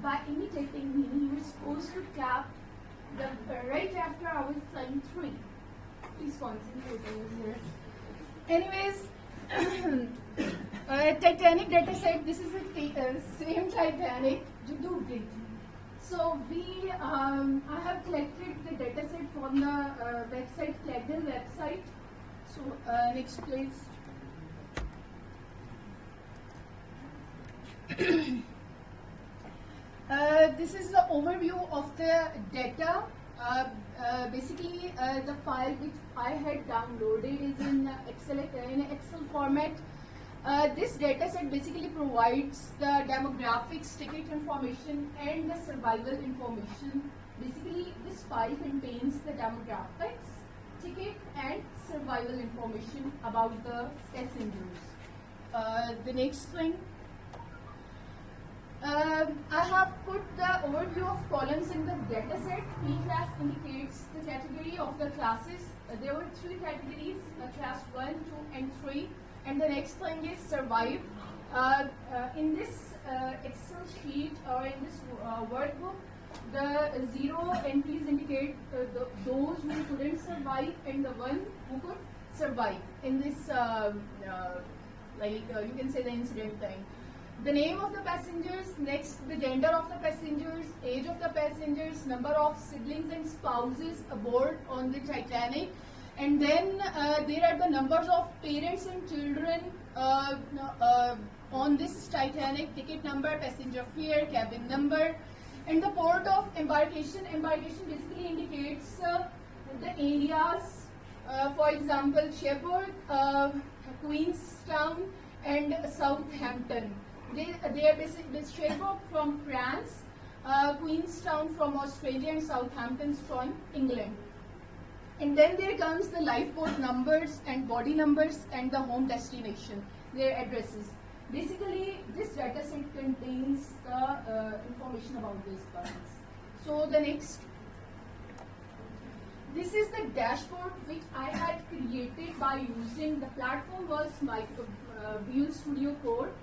by imitating me, you were supposed to clap right after I was saying 3. Please concentrate over here. Anyways, Titanic data set, this is the same Titanic. So I have collected the data set from the website, Clegdon website. So next please. This is the overview of the data. Basically, the file which I had downloaded is in Excel format. This data set basically provides the demographics, ticket information, and the survival information. Basically, this file contains the demographics, ticket, and survival information about the passengers. The next thing. I have put the overview of columns in the dataset. Each class indicates the category of the classes. There were 3 categories, class 1, 2, and 3. And the next thing is survive. In this Excel sheet or in this workbook, the 0 entries indicate those who couldn't survive and the 1 who could survive. In this, you can say the incident thing. The name of the passengers, next the gender of the passengers, age of the passengers, number of siblings and spouses aboard on the Titanic, and then there are the numbers of parents and children on this Titanic, ticket number, passenger fare, cabin number, and the port of embarkation. Embarkation basically indicates the areas, for example, Cherbourg, Queenstown, and Southampton. They are basically Cherbourg from France, Queenstown from Australia, and Southampton from England. And then there comes the lifeboat numbers and body numbers and the home destination, their addresses. Basically, this data set contains the information about these points. So the next, this is the dashboard which I had created by using the platform was Visual Studio Code.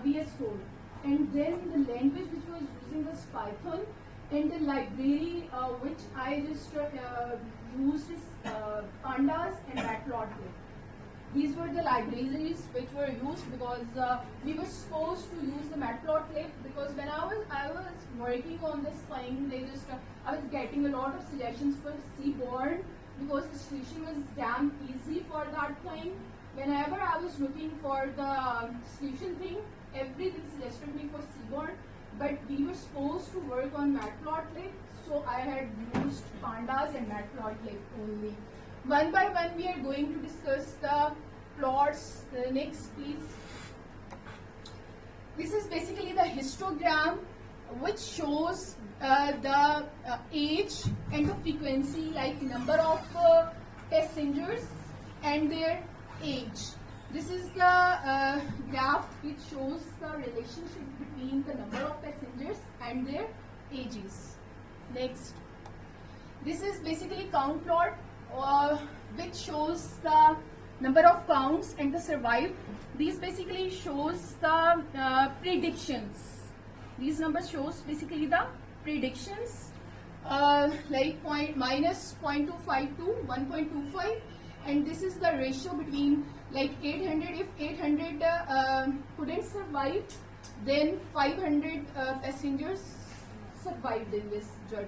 VS Code, and then the language which was using was Python, and the library which I just used is Pandas and Matplotlib. These were the libraries which were used because we were supposed to use the Matplotlib because when I was working on this thing, I was getting a lot of suggestions for Seaborn because the solution was damn easy for that thing. Whenever I was looking for the solution thing, everything suggested me for Seaborn, but we were supposed to work on Matplotlib, so I had used Pandas and Matplotlib only. One by one, we are going to discuss the plots. Next, please. This is basically the histogram, which shows the age and the frequency, like number of passengers and their age. This is the graph which shows the relationship between the number of passengers and their ages. Next, this is basically count plot which shows the number of counts and the survive. These basically shows the predictions. These numbers shows basically the predictions like minus 0.252, 1.25. And this is the ratio between like 800, if 800 couldn't survive, then 500 passengers survived in this journey.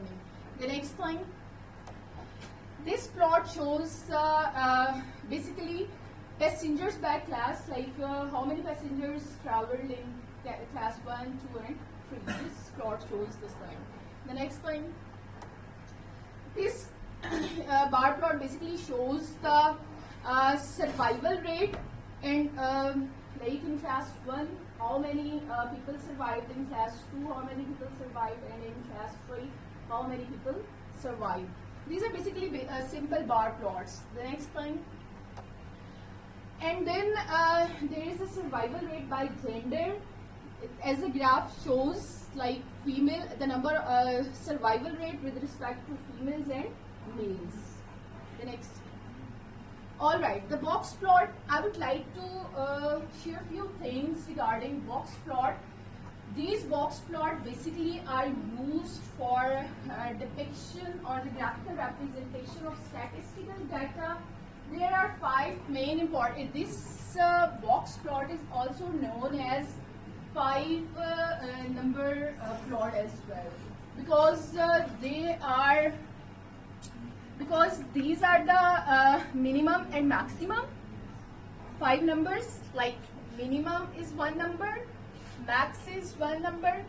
The next thing, this plot shows basically passengers by class, like how many passengers traveled in class 1, 2 and 3. This plot shows this thing. The next thing, this bar plot basically shows the survival rate and like in class 1 how many people survived, in class 2 how many people survived, and in class 3 how many people survived. These are basically simple bar plots. The next thing, and then there is a survival rate by gender, as the graph shows, like female, the number survival rate with respect to females and males. The next. Alright, the box plot, I would like to share a few things regarding box plot. these box plots basically are used for depiction or the graphical representation of statistical data. There are 5 main important. This box plot is also known as 5 number plot as well, because these are the minimum and maximum 5 numbers. Like minimum is 1 number, max is 1 number,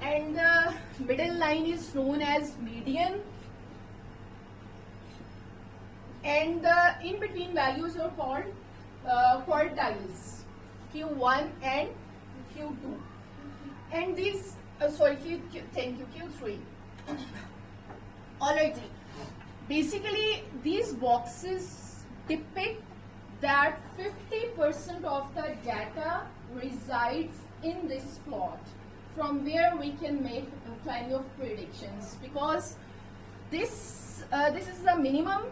and the middle line is known as median, and the in between values are called quartiles, Q1 and Q2, and these Q3. Alright, basically these boxes depict that 50% of the data resides in this plot, from where we can make a kind of predictions, because this is the minimum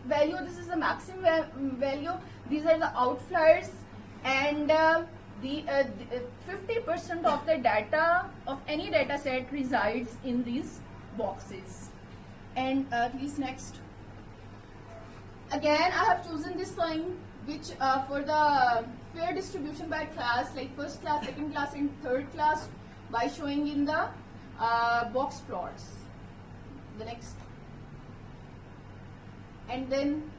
value, this is the maximum value, these are the outliers, and the 50% of the data of any data set resides in these boxes. And please next. Again, I have chosen this line, which for the fair distribution by class, like first class, second class, and third class, by showing in the box plots. The next. And then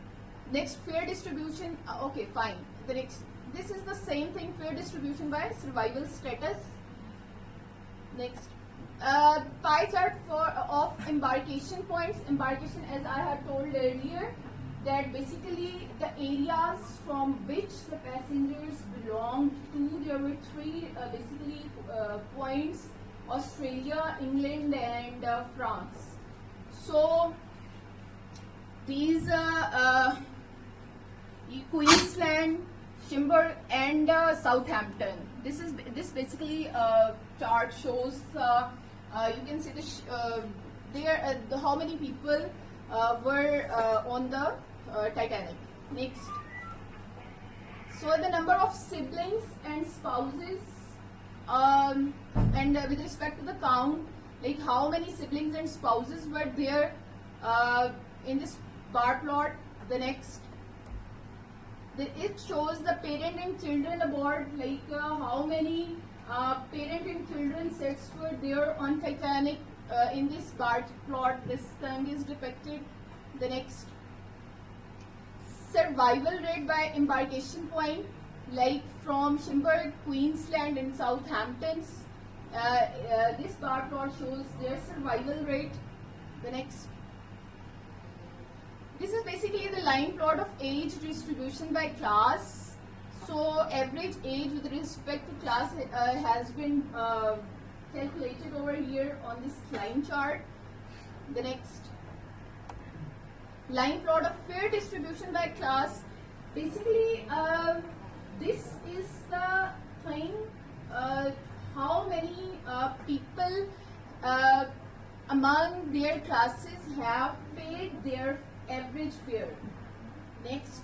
next, fair distribution. Okay, fine. The next, this is the same thing, fair distribution by survival status. Next, pie chart of embarkation points. Embarkation, as I had told earlier, that basically the areas from which the passengers belonged to. There were 3 basically points: Australia, England, and France. So these Queensland, Schimberg, and Southampton. This basically chart shows. You can see how many people were on the Titanic. Next. So the number of siblings and spouses, and with respect to the count, like how many siblings and spouses were there in this bar plot. The next. It shows the parent and children aboard, like how many parent and children sets were there on Titanic in this bar plot. This thing is depicted. The next. Survival rate by embarkation point, like from Schimberg, Queensland, and Southampton's. This bar plot shows their survival rate. The next. This is basically the line plot of age distribution by class. So average age with respect to class has been calculated over here on this line chart. The next. Line plot of fair distribution by class. Basically, this is the thing, how many people among their classes have paid their average fare. Next.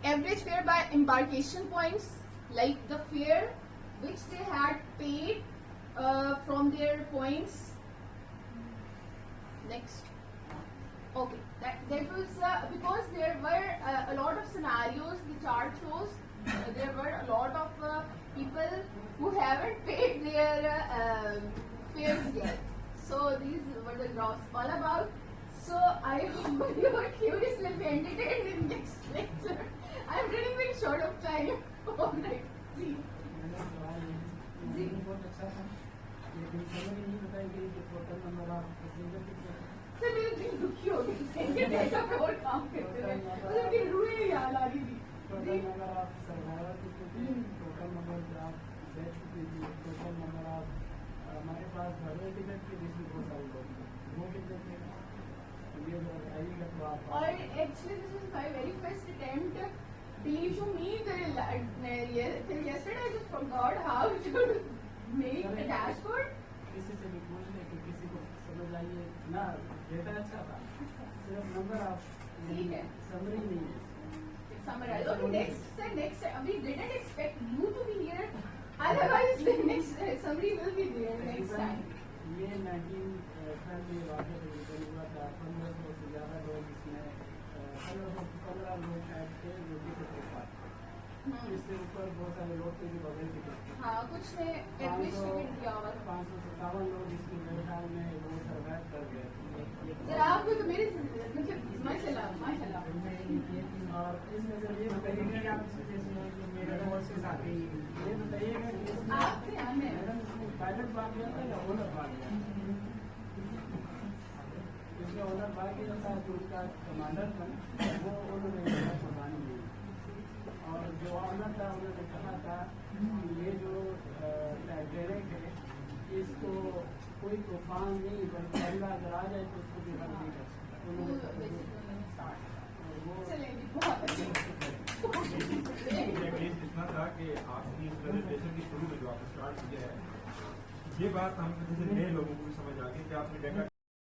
Average fare by embarkation points, like the fare which they had paid from their points. Next. Okay, that was because there were a lot of scenarios. The chart shows there were a lot of people who haven't paid their fares yet. So these were the graphs all about. So I hope you are curiously entertained in next lecture. I am running very short of time. All right. जी. Sir मेरे दिल दुखी हो गए ये data पे और काम करते रहे मुझे मेरी रूह ही याद आ रही थी total number of survivor total number of death total number of हमारे पास भरवे टिकट के जिसमें बहुत सारे लोग वो कितने थे ये आइएगा तो आप और actually this was my very first attempt believe you me yesterday I just forgot how to make a dashboard किसी से भी पूछ ले कि किसी को समझ आइए ना डेटा अच्छा था सिर्फ नंबर ऑफ ठीक है समरी नहीं है summarize okay next we didn't expect you to be here Otherwise, the next somebody will be there next time. یہ 1912 میں واقعہ ریلیزن ہوا تھا. 1500 سے زیادہ لوگ اس میں 15 لوگ شاید تھے جو ٹکٹ کے پاس. اس سے اوپر بہت سارے لوگ تھے جو بغیر ٹکٹ تھے. ہاں کچھ نے ایڈمیشن دیا ہوا تھا. 557 لوگ اس میں میرے خیال میں وہ سروائو کر گئے. ذرا آپ کو تو میری ماشاء اللہ ماشاء اللہ. اور اس میں سے یہ بتائیے کہ آپ میرے بہت سے ساتھی یہ بتائیے گا کہ آپ کے یہاں میں پائلٹ بھاگ گیا تھا یا اونر بھاگ گیا؟ اس میں اونر بھاگ گیا تھا جو اس کا کمانڈر تھا وہ انہوں نے قربانی دی. اور جو آنر تھا انہوں نے کہا تھا کہ یہ جو ٹائٹینک ہے اس کو کوئی طوفان نہیں بلکہ اللہ اگر آ جائے تو اس کو بھی رد نہیں کر سکتا. اتنا تھا کہ آپ کی اس پریزنٹیشن کی شروع میں جو آپ نے اسٹارٹ کیا ہے یہ بات ہم جیسے نئے لوگوں کو بھی سمجھ آ گئی کہ آپ نے ڈیٹا